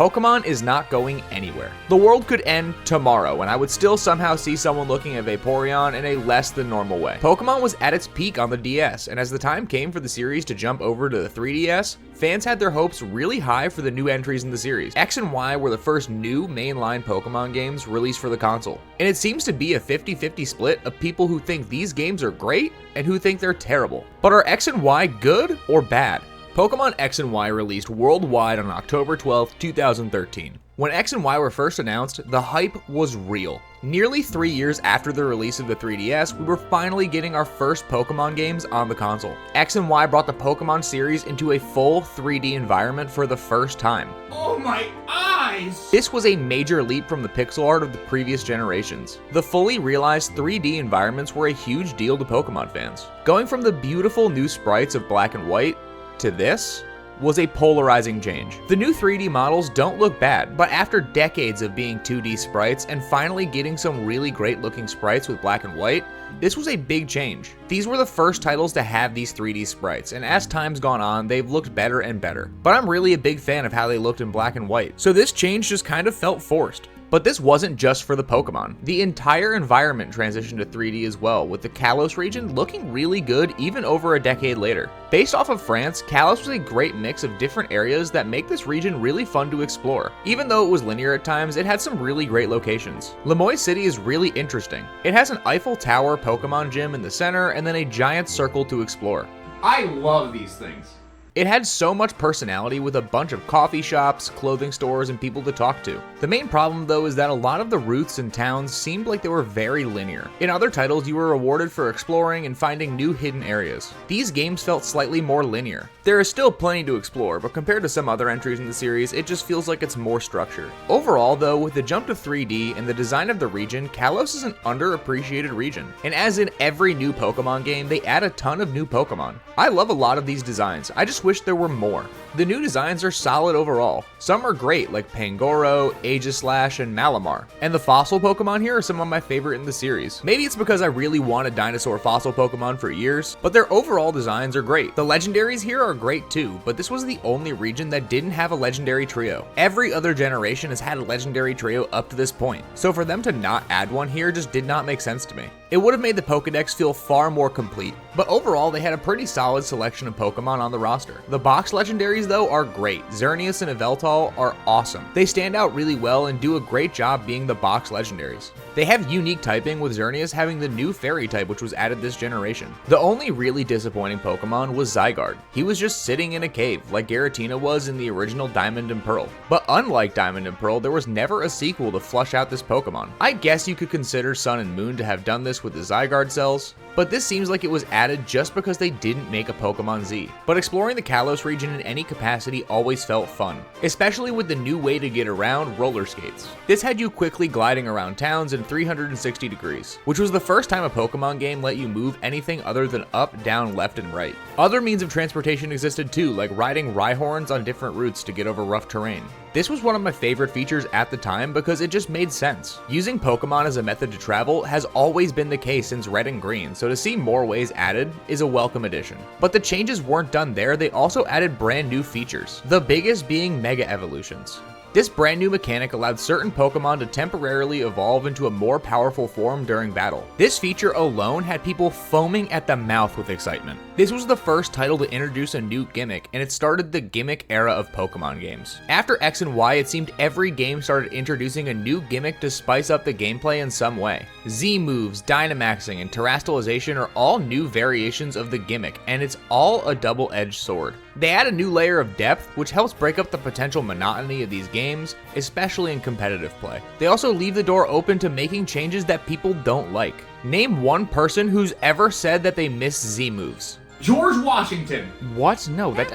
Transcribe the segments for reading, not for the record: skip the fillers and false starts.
Pokemon is not going anywhere. The world could end tomorrow, and I would still somehow see someone looking at Vaporeon in a less than normal way. Pokemon was at its peak on the DS, and as the time came for the series to jump over to the 3DS, fans had their hopes really high for the new entries in the series. X and Y were the first new mainline Pokemon games released for the console, and it seems to be a 50-50 split of people who think these games are great and who think they're terrible. But are X and Y good or bad? Pokemon X and Y released worldwide on October 12, 2013. When X and Y were first announced, the hype was real. Nearly 3 years after the release of the 3DS, we were finally getting our first Pokemon games on the console. X and Y brought the Pokemon series into a full 3D environment for the first time. Oh my eyes! This was a major leap from the pixel art of the previous generations. The fully realized 3D environments were a huge deal to Pokemon fans. Going from the beautiful new sprites of black and white to this was a polarizing change. The new 3D models don't look bad, but after decades of being 2D sprites and finally getting some really great looking sprites with black and white, this was a big change. These were the first titles to have these 3D sprites, and as time's gone on, they've looked better and better. But I'm really a big fan of how they looked in black and white, so this change just kind of felt forced. But this wasn't just for the Pokemon. The entire environment transitioned to 3D as well, with the Kalos region looking really good even over a decade later. Based off of France, Kalos was a great mix of different areas that make this region really fun to explore. Even though it was linear at times, it had some really great locations. Lemoy City is really interesting. It has an Eiffel Tower Pokemon gym in the center and then a giant circle to explore. I love these things. It had so much personality with a bunch of coffee shops, clothing stores, and people to talk to. The main problem though is that a lot of the routes and towns seemed like they were very linear. In other titles, you were rewarded for exploring and finding new hidden areas. These games felt slightly more linear. There is still plenty to explore, but compared to some other entries in the series, it just feels like it's more structured. Overall though, with the jump to 3D and the design of the region, Kalos is an underappreciated region. And as in every new Pokemon game, they add a ton of new Pokemon. I love a lot of these designs. I just wish there were more. The new designs are solid overall. Some are great, like Pangoro, Aegislash, and Malamar. And the fossil Pokemon here are some of my favorite in the series. Maybe it's because I really wanted dinosaur fossil Pokemon for years, but their overall designs are great. The legendaries here are great too, but this was the only region that didn't have a legendary trio. Every other generation has had a legendary trio up to this point, so for them to not add one here just did not make sense to me. It would have made the Pokedex feel far more complete, but overall they had a pretty solid selection of Pokemon on the roster. The box legendaries though are great. Xerneas and Yveltal are awesome. They stand out really well and do a great job being the box legendaries. They have unique typing, with Xerneas having the new fairy type which was added this generation. The only really disappointing Pokemon was Zygarde. He was just sitting in a cave like Giratina was in the original Diamond and Pearl. But unlike Diamond and Pearl, there was never a sequel to flush out this Pokemon. I guess you could consider Sun and Moon to have done this with the Zygarde cells, but this seems like it was added just because they didn't make a Pokemon Z. But exploring the Kalos region in any capacity always felt fun, especially with the new way to get around, roller skates. This had you quickly gliding around towns in 360 degrees, which was the first time a Pokemon game let you move anything other than up, down, left, and right. Other means of transportation existed too, like riding Rhyhorns on different routes to get over rough terrain. This was one of my favorite features at the time because it just made sense. Using Pokemon as a method to travel has always been the case since Red and Green, so to see more ways added is a welcome addition. But the changes weren't done there, they also added brand new features, the biggest being Mega Evolutions. This brand new mechanic allowed certain Pokemon to temporarily evolve into a more powerful form during battle. This feature alone had people foaming at the mouth with excitement. This was the first title to introduce a new gimmick, and it started the gimmick era of Pokemon games. After X and Y, it seemed every game started introducing a new gimmick to spice up the gameplay in some way. Z moves, Dynamaxing, and Terastallization are all new variations of the gimmick, and it's all a double-edged sword. They add a new layer of depth, which helps break up the potential monotony of these games, especially in competitive play. They also leave the door open to making changes that people don't like. Name one person who's ever said that they miss Z moves. George Washington. What? No, that.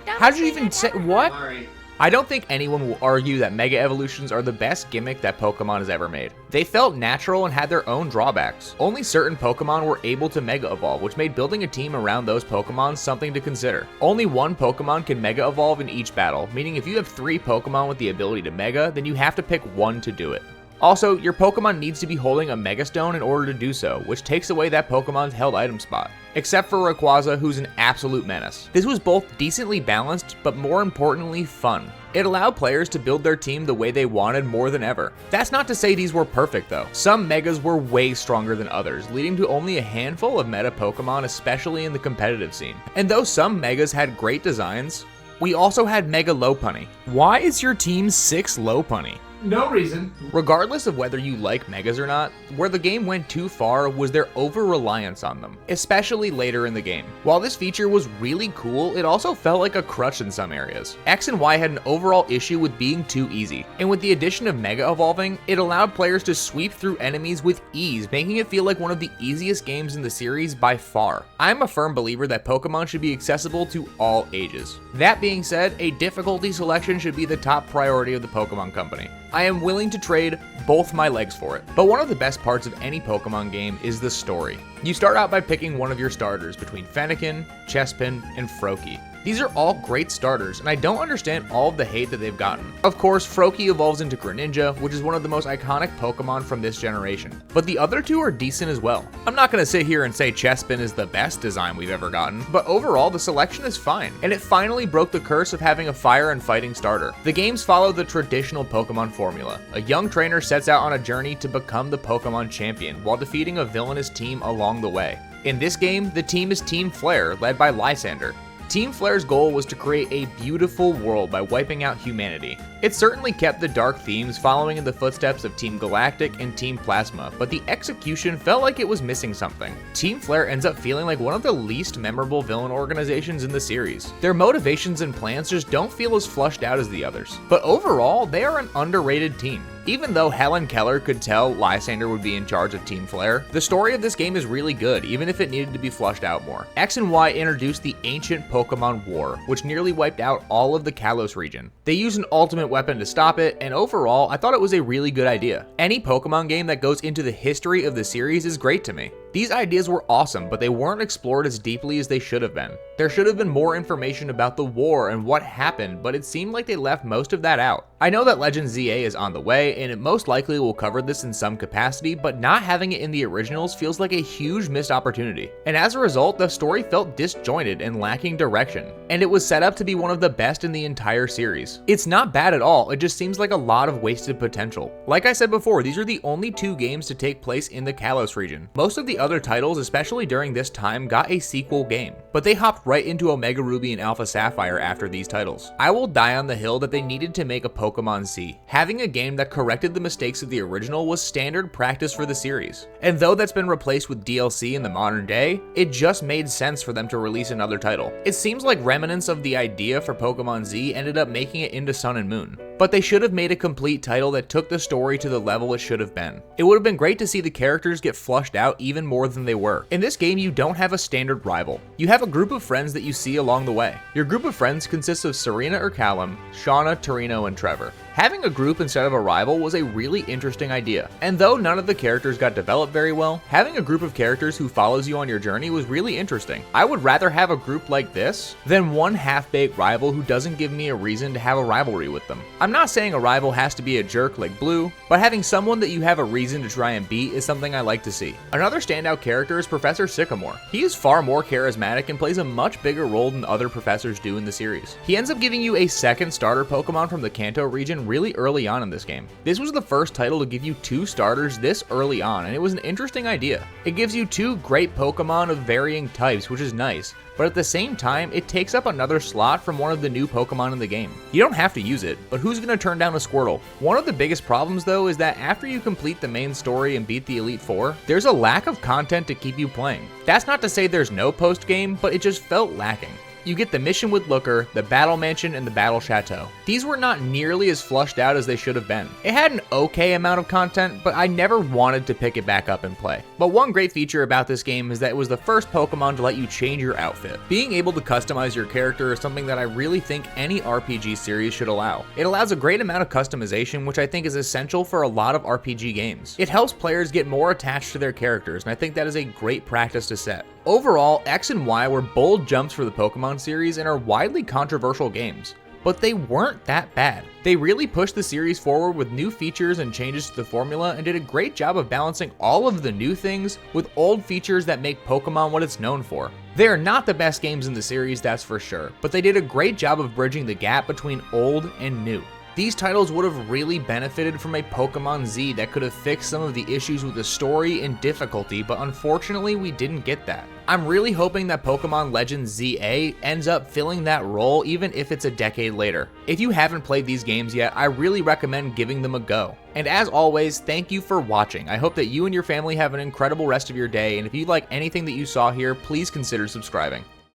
How did you even say what? Sorry. I don't think anyone will argue that Mega Evolutions are the best gimmick that Pokemon has ever made. They felt natural and had their own drawbacks. Only certain Pokemon were able to Mega Evolve, which made building a team around those Pokemon something to consider. Only one Pokemon can Mega Evolve in each battle, meaning if you have 3 Pokemon with the ability to Mega, then you have to pick one to do it. Also, your Pokemon needs to be holding a Mega Stone in order to do so, which takes away that Pokemon's held item spot. Except for Rayquaza, who's an absolute menace. This was both decently balanced, but more importantly, fun. It allowed players to build their team the way they wanted more than ever. That's not to say these were perfect though. Some megas were way stronger than others, leading to only a handful of meta Pokemon, especially in the competitive scene. And though some megas had great designs, we also had Mega Lopunny. Why is your team 6 Lopunny? No reason. Regardless of whether you like megas or not, where the game went too far was their over-reliance on them, especially later in the game. While this feature was really cool, it also felt like a crutch in some areas. X and Y had an overall issue with being too easy, and with the addition of Mega Evolving, it allowed players to sweep through enemies with ease, making it feel like one of the easiest games in the series by far. I'm a firm believer that Pokemon should be accessible to all ages. That being said, a difficulty selection should be the top priority of the Pokemon Company. I am willing to trade both my legs for it. But one of the best parts of any Pokemon game is the story. You start out by picking one of your starters between Fennekin, Chespin, and Froakie. These are all great starters, and I don't understand all of the hate that they've gotten. Of course, Froakie evolves into Greninja, which is one of the most iconic Pokemon from this generation, but the other two are decent as well. I'm not going to sit here and say Chespin is the best design we've ever gotten, but overall the selection is fine, and it finally broke the curse of having a fire and fighting starter. The games follow the traditional Pokemon formula. A young trainer sets out on a journey to become the Pokemon champion while defeating a villainous team along the way. In this game, the team is Team Flare, led by Lysander. Team Flare's goal was to create a beautiful world by wiping out humanity. It certainly kept the dark themes following in the footsteps of Team Galactic and Team Plasma, but the execution felt like it was missing something. Team Flare ends up feeling like one of the least memorable villain organizations in the series. Their motivations and plans just don't feel as flushed out as the others. But overall, they are an underrated team. Even though Helen Keller could tell Lysander would be in charge of Team Flare, the story of this game is really good, even if it needed to be flushed out more. X and Y introduced the ancient Pokemon War, which nearly wiped out all of the Kalos region. They used an ultimate weapon to stop it, and overall, I thought it was a really good idea. Any Pokemon game that goes into the history of the series is great to me. These ideas were awesome, but they weren't explored as deeply as they should have been. There should have been more information about the war and what happened, but it seemed like they left most of that out. I know that Legend ZA is on the way, and it most likely will cover this in some capacity, but not having it in the originals feels like a huge missed opportunity. And as a result, the story felt disjointed and lacking direction, and it was set up to be one of the best in the entire series. It's not bad at all, it just seems like a lot of wasted potential. Like I said before, these are the only 2 games to take place in the Kalos region. Most of the other titles, especially during this time, got a sequel game, but they hopped right into Omega Ruby and Alpha Sapphire after these titles. I will die on the hill that they needed to make a Pokemon Z. Having a game that corrected the mistakes of the original was standard practice for the series. And though that's been replaced with DLC in the modern day, it just made sense for them to release another title. It seems like remnants of the idea for Pokemon Z ended up making it into Sun and Moon, but they should have made a complete title that took the story to the level it should have been. It would have been great to see the characters get flushed out even more than they were. In this game, you don't have a standard rival. You have a group of friends that you see along the way. Your group of friends consists of Serena or Callum, Shauna, Torino, and Trevor. Having a group instead of a rival was a really interesting idea, and though none of the characters got developed very well, having a group of characters who follows you on your journey was really interesting. I would rather have a group like this than one half-baked rival who doesn't give me a reason to have a rivalry with them. I'm not saying a rival has to be a jerk like Blue, but having someone that you have a reason to try and beat is something I like to see. Another standout character is Professor Sycamore. He is far more charismatic and plays a much bigger role than other professors do in the series. He ends up giving you a second starter Pokemon from the Kanto region really early on in this game. This was the first title to give you 2 starters this early on, and it was an interesting idea. It gives you 2 great Pokemon of varying types, which is nice, but at the same time, it takes up another slot from one of the new Pokemon in the game. You don't have to use it, but who's gonna turn down a Squirtle? One of the biggest problems though is that after you complete the main story and beat the Elite Four, there's a lack of content to keep you playing. That's not to say there's no post-game, but it just felt lacking. You get the mission with Looker, the Battle Mansion, and the Battle Chateau. These were not nearly as flushed out as they should have been. It had an okay amount of content, but I never wanted to pick it back up and play. But one great feature about this game is that it was the first Pokemon to let you change your outfit. Being able to customize your character is something that I really think any RPG series should allow. It allows a great amount of customization, which I think is essential for a lot of RPG games. It helps players get more attached to their characters, and I think that is a great practice to set. Overall, X and Y were bold jumps for the Pokemon series and are widely controversial games. but they weren't that bad. They really pushed the series forward with new features and changes to the formula and did a great job of balancing all of the new things with old features that make Pokemon what it's known for. They are not the best games in the series, that's for sure, but they did a great job of bridging the gap between old and new. These titles would have really benefited from a Pokemon Z that could have fixed some of the issues with the story and difficulty, but unfortunately we didn't get that. I'm really hoping that Pokemon Legends ZA ends up filling that role even if it's a decade later. If you haven't played these games yet, I really recommend giving them a go. And as always, thank you for watching. I hope that you and your family have an incredible rest of your day, and if you like anything that you saw here, please consider subscribing.